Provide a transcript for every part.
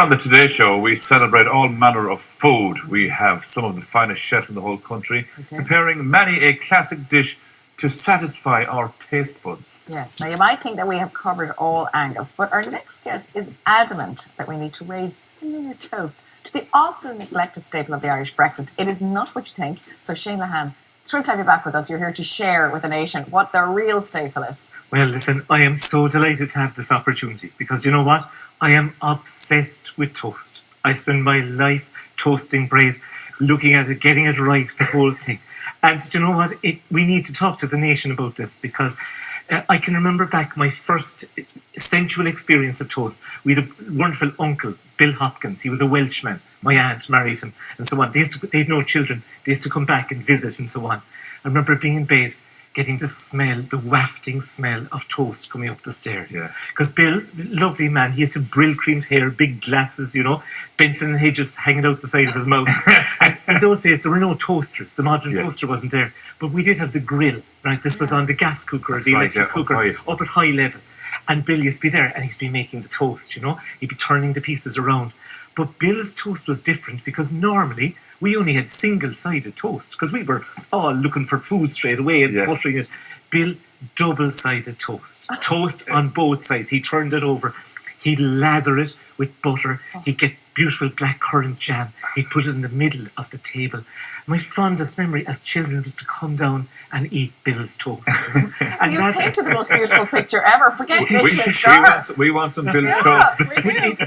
on the Today Show, we celebrate all manner of food. We have some of the finest chefs in the whole country preparing many a classic dish to satisfy our taste buds. Yes, now you might think that we have covered all angles, but our next guest is adamant that we need to raise your toast to the often neglected staple of the Irish breakfast. It is not what you think. So Shane Mahan, thrilled to have you back with us. You're here to share with the nation what the real staple is. Well, listen, I am so delighted to have this opportunity because you know what? I am obsessed with toast. I spend my life toasting bread, looking at it, getting it right, the whole thing. And you know what? We need to talk to the nation about this because I can remember back my first sensual experience of toast. We had a wonderful uncle, Bill Hopkins. He was a Welshman. My aunt married him and so on. They had no children. They used to come back and visit and so on. I remember being in bed, getting the smell, the wafting smell of toast coming up the stairs. Because Bill, lovely man, he used to have Brill-creamed hair, big glasses, you know, Benson and Hedges hanging out the side of his mouth. And in those days, there were no toasters. The modern toaster wasn't there. But we did have the grill, right? This was on the gas cooker, the electric cooker, up at high level. And Bill used to be there and he'd be making the toast, you know. He'd be turning the pieces around. But Bill's toast was different because normally we only had single-sided toast because we were all looking for food straight away and buttering it. Bill, double-sided toast. Toast on both sides. He turned it over. He'd lather it with butter. He'd get beautiful blackcurrant jam. He'd put it in the middle of the table. My fondest memory as children was to come down and eat Bill's toast. And you've painted the most beautiful picture ever. Forget Michelin star. We want some Bill's toast. We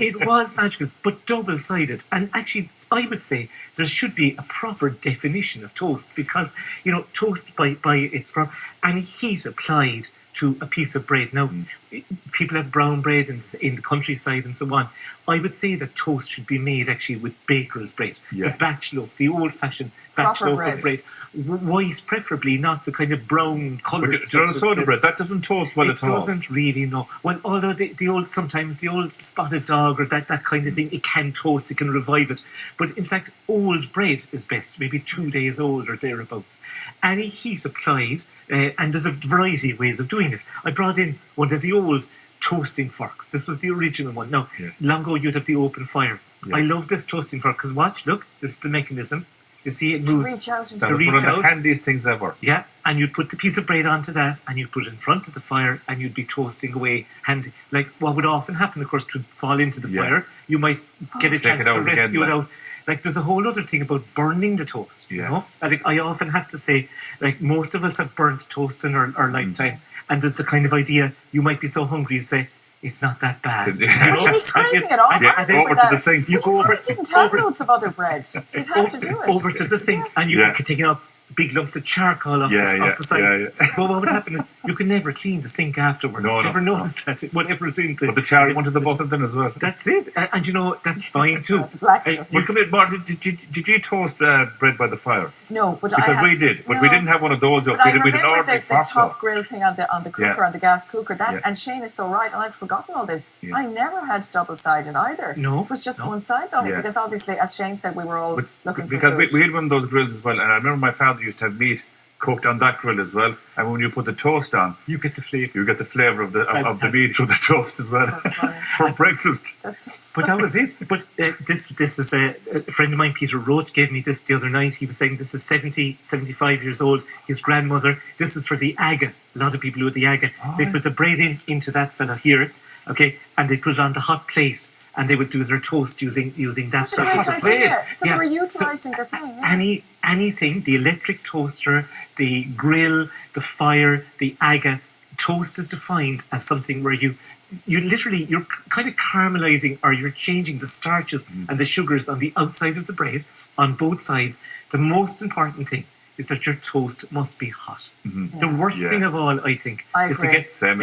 It was magical, but double-sided. And actually, I would say there should be a proper definition of toast because, you know, toast by its proper, any heat applied to a piece of bread. Now, people have brown bread in the countryside and so on. I would say that toast should be made actually with baker's bread, the batch loaf, the old-fashioned batch loaf of bread. White, preferably, not the kind of brown coloured stuff. Soda bread, that doesn't toast well at all. It doesn't really, no. Well, although sometimes the old spotted dog or that kind of thing, it can toast, it can revive it. But in fact, old bread is best, maybe 2 days old or thereabouts. Any heat applied, and there's a variety of ways of doing it. I brought in one of the old toasting forks. This was the original one. Now, long ago you'd have the open fire. I love this toasting fork because watch, look, this is the mechanism. You see, it moves. Reach out That was one of the handiest things ever. Yeah, and you'd put the piece of bread onto that and you'd put it in front of the fire and you'd be toasting away. And like what would often happen, of course, to fall into the fire, you might get a chance to rescue it out. Like there's a whole other thing about burning the toast, you know? I think I often have to say, like most of us have burnt toast in our lifetime. And there's the kind of idea, you might be so hungry, you say, it's not that bad. Would you be scraping it off? Over to the sink. You go over. Didn't have loads of other bread. So you'd have to do it. Over to the sink, and you could take off big lumps of charcoal off the side. But what would happen is you can never clean the sink afterwards. You never notice that. Whatever's in the... But the charcoal went to the bottom then as well. That's it. And you know, that's fine too. Did you toast bread by the fire? No, but because we did. But we didn't have one of those. But I remember the top grill thing on the cooker, on the gas cooker. And Shane is so right, and I'd forgotten all this. I never had double-sided either. No. It was just one side though, because obviously, as Shane said, we were all looking for food. Because we had one of those grills as well, and I remember my father used to have meat cooked on that grill as well, and when you put the toast on, you get the flavour. You get the flavour of the meat through the toast as well for breakfast. But that was it. But this is a friend of mine, Peter Roach, gave me this the other night. He was saying this is 75 years old. His grandmother. This is for the aga. A lot of people do the aga. They put the bread into that fella here, okay, and they put it on the hot plate. And they would do their toast using that surface of bread. So they were utilising the thing. Anything, the electric toaster, the grill, the fire, the aga, toast is defined as something where you're kind of caramelizing or you're changing the starches and the sugars on the outside of the bread on both sides. The most important thing is that your toast must be hot. The worst thing of all, I think, is to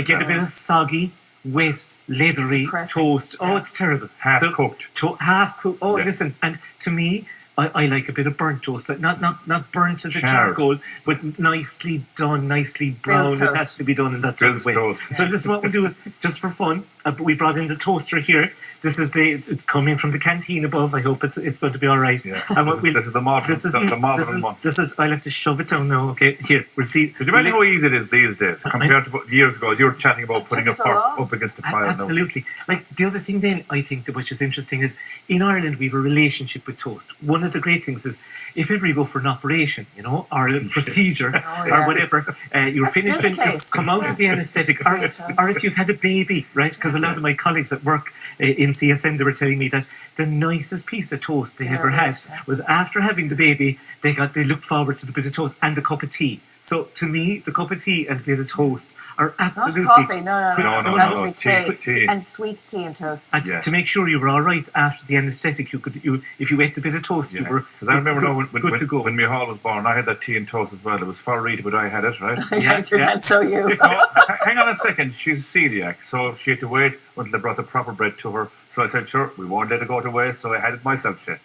get a bit of soggy, wet, leathery toast. Oh, it's terrible. Half cooked. Oh, listen, and to me, I like a bit of burnt toast. Not burnt as a charcoal, but nicely done, nicely brown. It has to be done in that sort of way. So this is what we'll do is, just for fun, we brought in the toaster here. This is coming from the canteen above. I hope it's going to be all right. Yeah. And This is the modern, the modern one. This is. I'll have to shove it down now. Okay, here we'll see. Could you imagine how easy it is these days compared to years ago? As you were chatting about putting a so fork long. up against the fire. Absolutely. Like the other thing, then I think which is interesting is in Ireland we have a relationship with toast. One of the great things is if ever you go for an operation, or a procedure or whatever, you're That's finished still and the case. you come out of the anaesthetic, or if you've had a baby, right? Because a lot of my colleagues at work in CSN, they were telling me that the nicest piece of toast they ever had was after having the baby. They looked forward to the bit of toast and the cup of tea. So to me, the cup of tea and the bit of toast are absolutely Not coffee. No. No, It has to be tea. and sweet tea and toast. And to make sure you were all right after the anaesthetic, if you ate the bit of toast, you were because I remember good to go. when Michal was born, I had that tea and toast as well. It was for Rita, but I had it, right? That's so you. No, hang on a second. She's celiac, so she had to wait until they brought the proper bread to her. So I said, sure, we won't let it go to waste, so I had it myself, shit.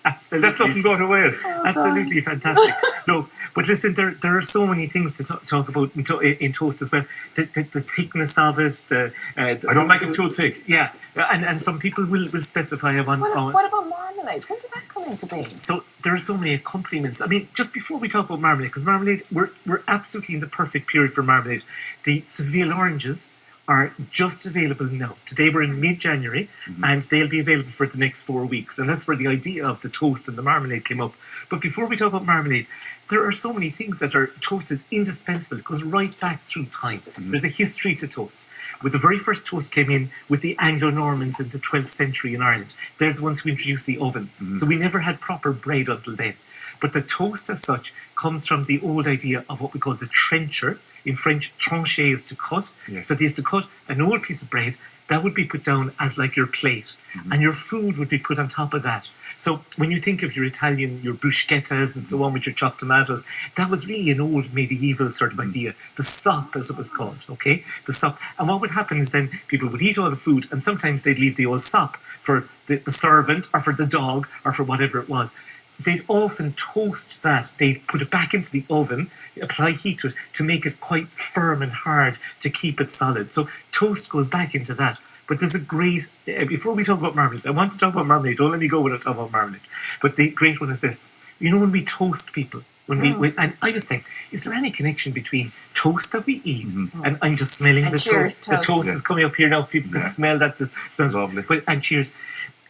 Absolutely. That doesn't go to waste. Absolutely fantastic. No, but listen, there are so many things to talk about in toast as well. The thickness of it. I don't like it too thick. Yeah, and some people will specify on. What about marmalade? When did that come into being? So there are so many accompaniments. I mean, just before we talk about marmalade, because marmalade, we're absolutely in the perfect period for marmalade. The Seville oranges are just available now. Today we're in mid-January, and they'll be available for the next 4 weeks. And that's where the idea of the toast and the marmalade came up. But before we talk about marmalade, there are so many things that toast is indispensable. It goes right back through time. There's a history to toast. With the very first toast came in with the Anglo-Normans in the 12th century in Ireland. They're the ones who introduced the ovens. So we never had proper bread until then. But the toast as such comes from the old idea of what we call the trencher. In French, trancher is to cut. Yes. So they used to cut an old piece of bread that would be put down as like your plate, and your food would be put on top of that. So when you think of your Italian, your bruschettas and so on with your chopped tomatoes, that was really an old medieval sort of idea. The sop, as it was called, okay? The sop. And what would happen is then people would eat all the food, and sometimes they'd leave the old sop for the servant or for the dog or for whatever it was. They'd often toast that. They'd put it back into the oven, apply heat to it to make it quite firm and hard to keep it solid. So toast goes back into that. But there's a great, before we talk about marmalade, I want to talk about marmalade. Don't let me go when I talk about marmalade. But the great one is this. When we toast people, and I was saying, is there any connection between toast that we eat and I'm just smelling And the cheers, toast? The toast is coming up here now. If people can smell that. This smells lovely. And cheers.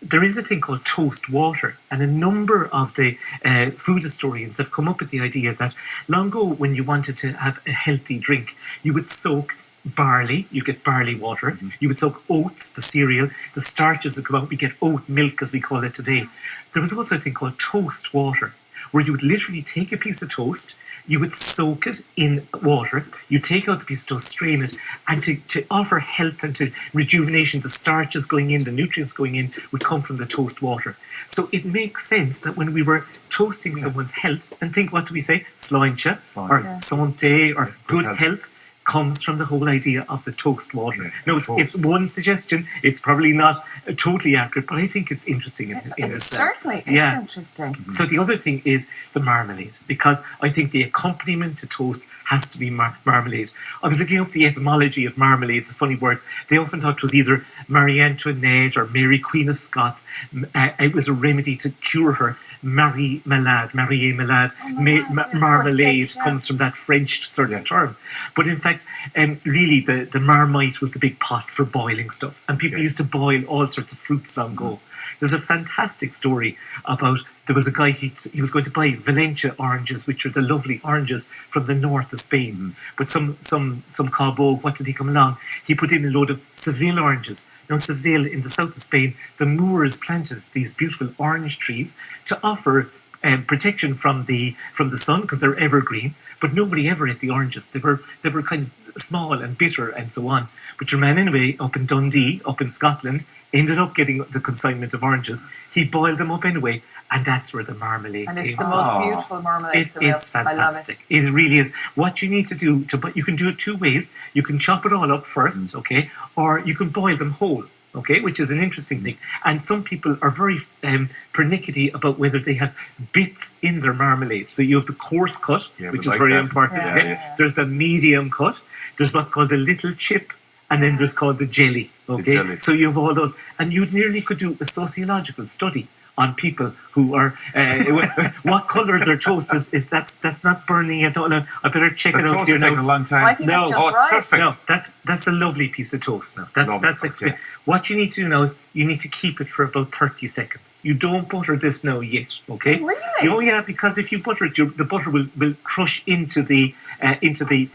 There is a thing called toast water, and a number of the food historians have come up with the idea that long ago, when you wanted to have a healthy drink, you would soak barley, you get barley water, you would soak oats, the cereal, the starches that come out, we get oat milk as we call it today. There was also a thing called toast water, where you would literally take a piece of toast, you would soak it in water, you take out the piece of toast, strain it, and to offer health and to rejuvenation, the starches going in, the nutrients going in, would come from the toast water. So it makes sense that when we were toasting someone's health, and think, what do we say? Sláinte, or santé, or good health, comes from the whole idea of the toast water. Yeah, no, it's one suggestion. It's probably not totally accurate, but I think it's interesting. It certainly is interesting. So the other thing is the marmalade, because I think the accompaniment to toast has to be marmalade. I was looking up the etymology of marmalade. It's a funny word. They often thought it was either Marie Antoinette or Mary Queen of Scots. It was a remedy to cure her. Marie Malade, marmalade comes from that French sort of term. But in fact, really the marmite was the big pot for boiling stuff. And people used to boil all sorts of fruits long ago. There's a fantastic story about, there was a guy, he was going to buy Valencia oranges, which are the lovely oranges from the north of Spain. But some cowboy, what did he come along? He put in a load of Seville oranges. Now Seville, in the south of Spain, the Moors planted these beautiful orange trees to offer protection from the sun, because they're evergreen. But nobody ever ate the oranges. They were kind of small and bitter and so on. But your man anyway, up in Dundee, up in Scotland, ended up getting the consignment of oranges. He boiled them up anyway, and that's where the marmalade came. And it's the most beautiful marmalade. It's fantastic. I love it. It really is. What you need to do, but you can do it two ways. You can chop it all up first, okay, or you can boil them whole. Okay, which is an interesting thing. And some people are very pernickety about whether they have bits in their marmalade. So you have the coarse cut, which is very important. Yeah. There's the medium cut. There's what's called the little chip. and then there's called the jelly. Okay, jelly. so you have all those, and you nearly could do a sociological study on people who are what colour their toast is. That's not burning at all. I better check The it out toast here is taking a now. long time. I think that's just right. Perfect. No, that's a lovely piece of toast. Now Lovely, that's okay. what you need to do now is you need to keep it for about 30 seconds. You don't butter this now yet, okay? Really? Oh yeah, because if you butter it, the butter will crush into the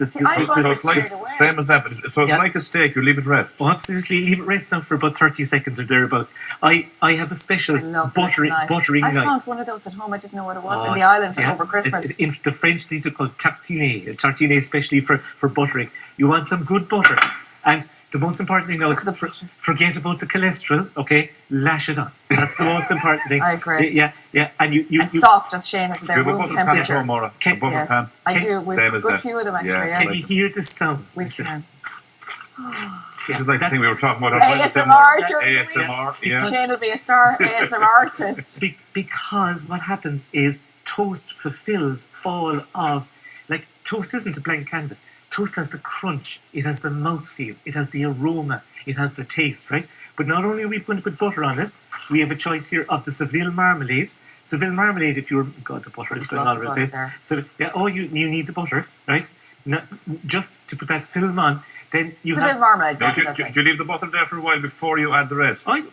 See, I butter So it it's like straight away. same as that, but so it's Yeah. like a steak. You leave it rest. Oh, absolutely. Leave it rest now for about 30 seconds or thereabouts. I have a special I love that buttering I knife. found one of those at home. I didn't know what it was in Oh, the island yeah. over Christmas. In the French, these are called tartines. Tartines, especially for buttering. You want some good butter. And the most important thing now is Look at the butter. forget about the cholesterol, okay? Lash it on. That's the most important thing. I agree. Yeah. And you It's soft as Shane is there, You have a room butter pan at temperature. home, Maura. A Can- butter Yes, pan. I Can- do. We've Same a as good that. few of them actually. Yeah. Yeah, Can you hear the sound? we can. This is like the That's- thing we were talking about. ASMR during the week. ASMR, yeah. Shane will be a star ASMR artist. Because what happens is toast fulfills all of, like, toast isn't a blank canvas. Toast has the crunch, it has the mouthfeel, it has the aroma, it has the taste, right? But not only are we going to put butter on it, we have a choice here of the Seville marmalade. Seville marmalade, if you're, God, the butter is There's going lots all of over the butter place. there. So, yeah, oh, you need the butter, right? No, just to put that film on, then you Seville have... marmalade, Do definitely. you leave the butter there for a while before you add the rest? Or do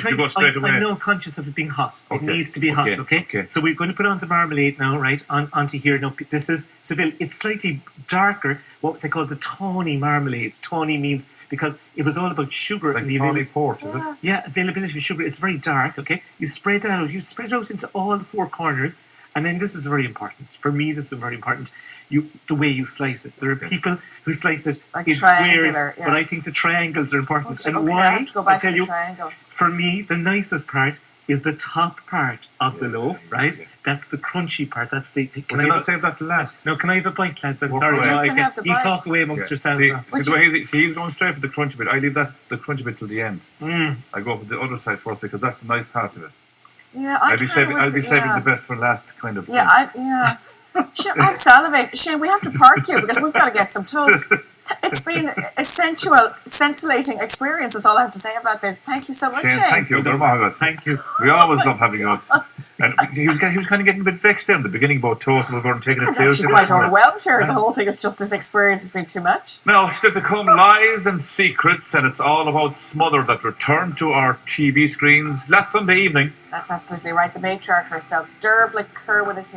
you go straight away? I'm now conscious of it being hot. Okay, It needs to be hot, okay, okay? okay. So we're going to put on the marmalade now, right, onto here. Now, this is Seville. It's slightly darker, what they call the tawny marmalade. Tawny means, because it was all about sugar. Like and the tawny port, is it? Yeah. yeah, availability of sugar. It's very dark, okay? You spread that out. You spread it out into all the four corners. And then this is very important. For me, this is very important. The way you slice it. There are people who slice it Like in squares, triangular, yeah. but I think the triangles are important. And Okay, why? I have to go back I tell to you, the triangles. for me, the nicest part is the top part of the loaf, right? yeah. That's the crunchy part. That's the. Can Would I you have not save that to last? no, can I have a bite, lads? I'm Walk sorry. away. No, You I can can't. have the You bite. talk away amongst yourselves. See, now. the way he's going straight for the crunchy bit. I leave the crunchy bit till the end. I go for the other side first because that's the nice part of it. Yeah, I'll be saving the best for last, kind of. Yeah, Shane, I'm salivating. Shane, we have to park you because we've got to get some toast. It's been a sensual, scintillating experience is all I have to say about this. Thank you so much, Shane. Thank you. Thank you. We always love having you on. And he was kind of getting a bit vexed there in the beginning about toast and we weren't taking it I'm seriously. actually quite overwhelmed here. The whole thing is just this experience has been too much. Now, still to come, lies and secrets, and it's all about Smother that returned to our TV screens last Sunday evening. That's absolutely right. The matriarch herself, Dervla Kerwin, is here.